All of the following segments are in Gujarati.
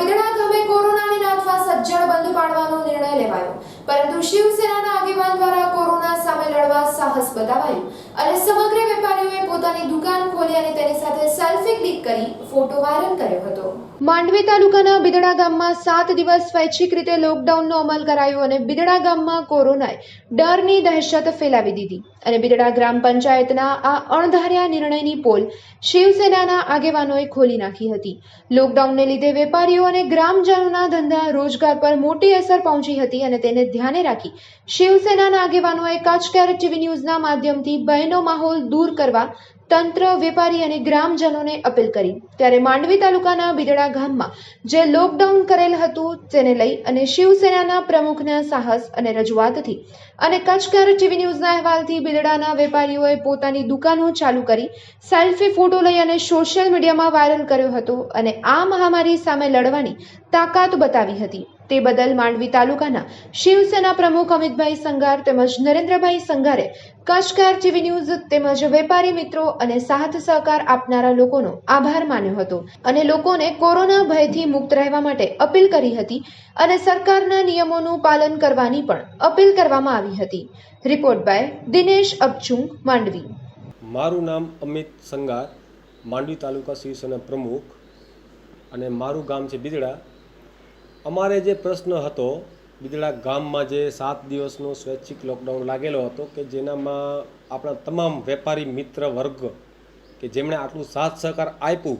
બિદડા ગામે કોરોનાને નાથવા સજ્જડ બંધ પાડવાનો નિર્ણય લેવાયો, પરંતુ શિવસેનાના આગેવાન દ્વારા કોરોના સામે લડવા સાહસ બતાવાયું અને સમગ્ર વેપારીઓએ પોતાની દુકાન ખોલી અને તેની સાથે સેલ્ફી ક્લિક કરી ફોટો વાયરલ કર્યો હતો। માંડવી તાલુકાના બિદડા ગામમાં 7 દિવસ સ્વૈચ્છિક રીતે લોકડાઉનનો અમલ કરાયો અને બિદડા ગામમાં કોરોનાએ ડરની દહેશત ફેલાવી દીધી અને બિદડા ગ્રામ પંચાયતના આ અણધાર્યા નિર્ણયની પોલ શિવસેનાના આગેવાનોએ ખોલી નાખી હતી। લોકડાઉનને લીધે વેપારીઓ અને ગ્રામજનોના ધંધા રોજગાર પર મોટી અસર પહોંચી હતી અને તેને ધ્યાને રાખી શિવસેનાના આગેવાનોએ કચ્છ કેર ટીવી ન્યૂઝના માધ્યમથી ભયનો માહોલ દૂર કરવા તંત્ર, વેપારી અને ગ્રામજનોને અપીલ કરી। ત્યારે માંડવી તાલુકાના બિદડા ગામમાં જે લોકડાઉન કરેલ હતું તેને લઈ અને શિવસેનાના પ્રમુખના સાહસ અને રજૂઆતથી અને કચ્છ કેર ટીવી ન્યૂઝના અહેવાલથી બિદડાના વેપારીઓએ પોતાની દુકાનો ચાલુ કરી સેલ્ફી ફોટો લઈ અને સોશિયલ મીડિયામાં વાયરલ કર્યો હતો અને આ મહામારી સામે લડવાની તાકાત બતાવી હતી। તે બદલ માંડવી તાલુકાના શિવસેના પ્રમુખ અમિતભાઈ સંઘાર તેમજ નરેન્દ્રભાઈ સંઘારે કચ્છ કેર ટીવી ન્યૂઝ તેમજ વેપારી મિત્રો અને સાથ સહકાર આપનારા લોકોનો આભાર માન્યો હતો અને લોકોને કોરોના ભયથી મુક્ત રહેવા માટે અપીલ કરી હતી અને સરકારના નિયમોનું પાલન કરવાની પણ અપીલ કરવામાં આવી હતી। Report by Dinesh Abchung, Mandvi. મારું નામ અમિત સંઘાર, માંડવી તાલુકા શિવસેના પ્રમુખ અને મારું ગામ છે બિદડા। અમારે જે પ્રશ્ન હતો બિદડા ગામમાં જે 7 દિવસનો સ્વૈચ્છિક લોકડાઉન લાગેલો હતો કે જેનામાં આપણા તમામ વેપારી મિત્ર વર્ગ કે જેમણે આટલું સાથ સહકાર આપ્યું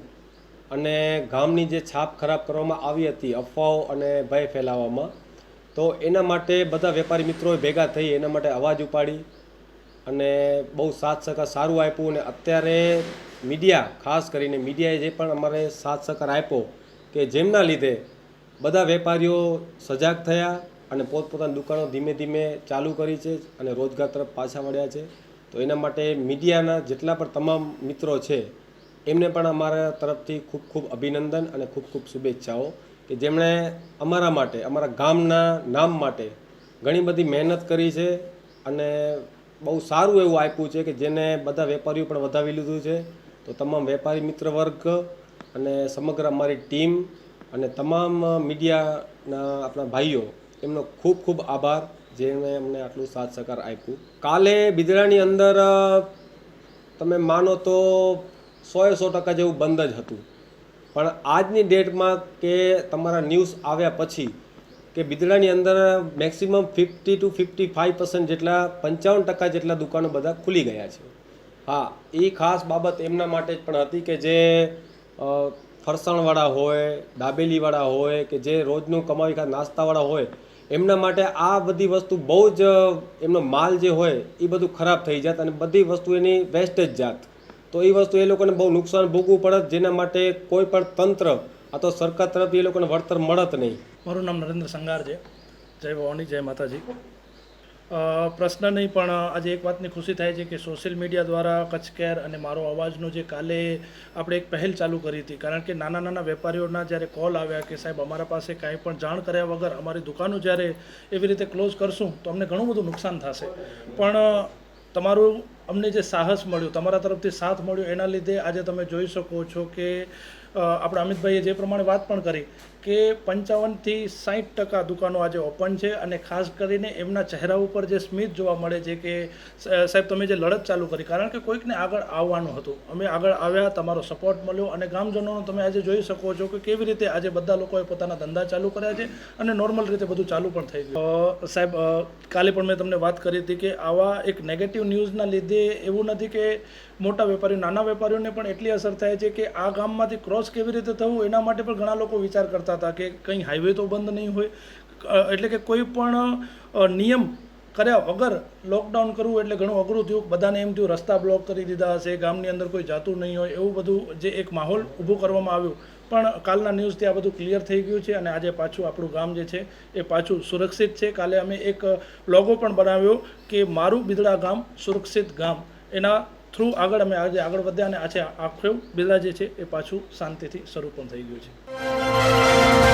અને ગામની જે છાપ ખરાબ કરવામાં આવી હતી અફવાઓ અને ભય ફેલાવવામાં, તો એના માટે બધા વેપારી મિત્રોએ ભેગા થઈ એના માટે અવાજ ઉપાડી અને બહુ સાથ સહકાર સારું આપ્યું। અને અત્યારે મીડિયા, ખાસ કરીને મીડિયાએ જે પણ અમારે સાથ સહકાર આપ્યો કે જેમના લીધે બધા વેપારીઓ સજાગ થયા અને પોતપોતાની દુકાનો ધીમે ધીમે ચાલુ કરી છે અને રોજગાર તરફ પાછા વળ્યા છે। તો એના માટે મીડિયાના જેટલા પણ તમામ મિત્રો છે એમને પણ અમારા તરફથી ખૂબ ખૂબ અભિનંદન અને ખૂબ ખૂબ શુભેચ્છાઓ કે જેમણે અમારા માટે, અમારા ગામના નામ માટે ઘણી બધી મહેનત કરી છે અને બહુ સારું એવું આપ્યું છે કે જેને બધા વેપારીઓ પણ વધાવી લીધું છે। તો તમામ વેપારી મિત્ર વર્ગ અને સમગ્ર અમારી ટીમ અને તમામ મીડિયાના આપણા ભાઈઓ એમનો ખૂબ ખૂબ આભાર જેમણે અમને આટલું સાથ સહકાર આપ્યું। કાલે બિદડાની અંદર તમે માનો તો 100% જેવું બંધ જ હતું, પણ આજની ડેટમાં કે તમારા ન્યૂઝ આવ્યા પછી કે બિદડાની અંદર મેક્સિમમ 50 to 55% જેટલા 55% જેટલા દુકાનો બધા ખુલી ગયા છે। હા, એ ખાસ બાબત એમના માટે જ પણ હતી કે જે ફરસાણવાળા હોય, દાબેલીવાળા હોય કે જે રોજનું કમાવી ખાતા નાસ્તાવાળા હોય એમના માટે આ બધી વસ્તુ બહુ જ એમનો માલ જે હોય એ બધું ખરાબ થઈ જાત અને બધી વસ્તુ એની વેસ્ટેજ જાત। તો એ વસ્તુ એ લોકોને બહુ નુકસાન ભોગવવું પડત, જેના માટે કોઈ પણ તંત્ર આ તો સરકાર તરફથી એ લોકોને વળતર મળત નહીં। મારું નામ નરેન્દ્ર સંઘાર છે। જય ભવાની, જય માતાજી। પ્રશ્ન નહીં, પણ આજે એક વાતની ખુશી થાય છે કે સોશિયલ મીડિયા દ્વારા કચ્છ કેર અને મારો અવાજનો જે કાલે આપણે એક પહેલ ચાલુ કરી હતી, કારણ કે નાના નાના વેપારીઓના જ્યારે કોલ આવ્યા કે સાહેબ અમારા પાસે કાંઈ પણ જાણ કર્યા વગર અમારી દુકાનો જ્યારે એવી રીતે ક્લોઝ કરશું તો અમને ઘણું બધું નુકસાન થશે, પણ તમારું અમને જે સાહસ મળ્યું, તમારા તરફથી સાથ મળ્યો, એના લીધે આજે તમે જોઈ શકો છો કે આપણા અમિતભાઈએ જે પ્રમાણે વાત પણ કરી કે 55 થી 60% દુકાનો આજે ઓપન છે અને ખાસ કરીને એમના ચહેરા ઉપર જે સ્મિત જોવા મળે છે કે સાહેબ તમે જે લડત ચાલુ કરી, કારણ કે કોઈકને આગળ આવવાનું હતું, અમે આગળ આવ્યા, તમારો સપોર્ટ મળ્યો અને ગામજનોનો તમે આજે જોઈ શકો છો કે કેવી રીતે આજે બધા લોકોએ પોતાના ધંધા ચાલુ કર્યા છે અને નોર્મલ રીતે બધું ચાલુ પણ થઈ ગયું। સાહેબ, કાલે પણ મેં તમને વાત કરી હતી કે આવા એક નેગેટિવ ન્યૂઝના લીધે એવું નથી કે મોટા વેપારીઓ, નાના વેપારીઓને પણ એટલી અસર થાય છે કે આ ગામમાંથી ક્રોસ કેવી રીતે થવું એના માટે પણ ઘણા લોકો વિચાર કરતા હતા કે કંઈ હાઈવે તો બંધ નહીં હોય, એટલે કે કોઈ પણ નિયમ કર્યા વગર લોકડાઉન કરવું એટલે ઘણું અઘરું થયું। બધાને એમ થયું રસ્તા બ્લોક કરી દીધા હશે, ગામની અંદર કોઈ જાતું નહીં હોય, એવું બધું જે એક માહોલ ઊભું કરવામાં આવ્યું, પણ કાલના ન્યૂઝથી આ બધું ક્લિયર થઈ ગયું છે અને આજે પાછું આપણું ગામ જે છે એ પાછું સુરક્ષિત છે। કાલે અમે એક લોગો પણ બનાવ્યો કે મારું બિદડા ગામ સુરક્ષિત ગામ, એના થ્રુ આગળ અમે આજે આગળ વધ્યા અને આજે આખું બિદડા જે છે એ પાછું શાંતિથી શરૂ પણ થઈ ગયું છે।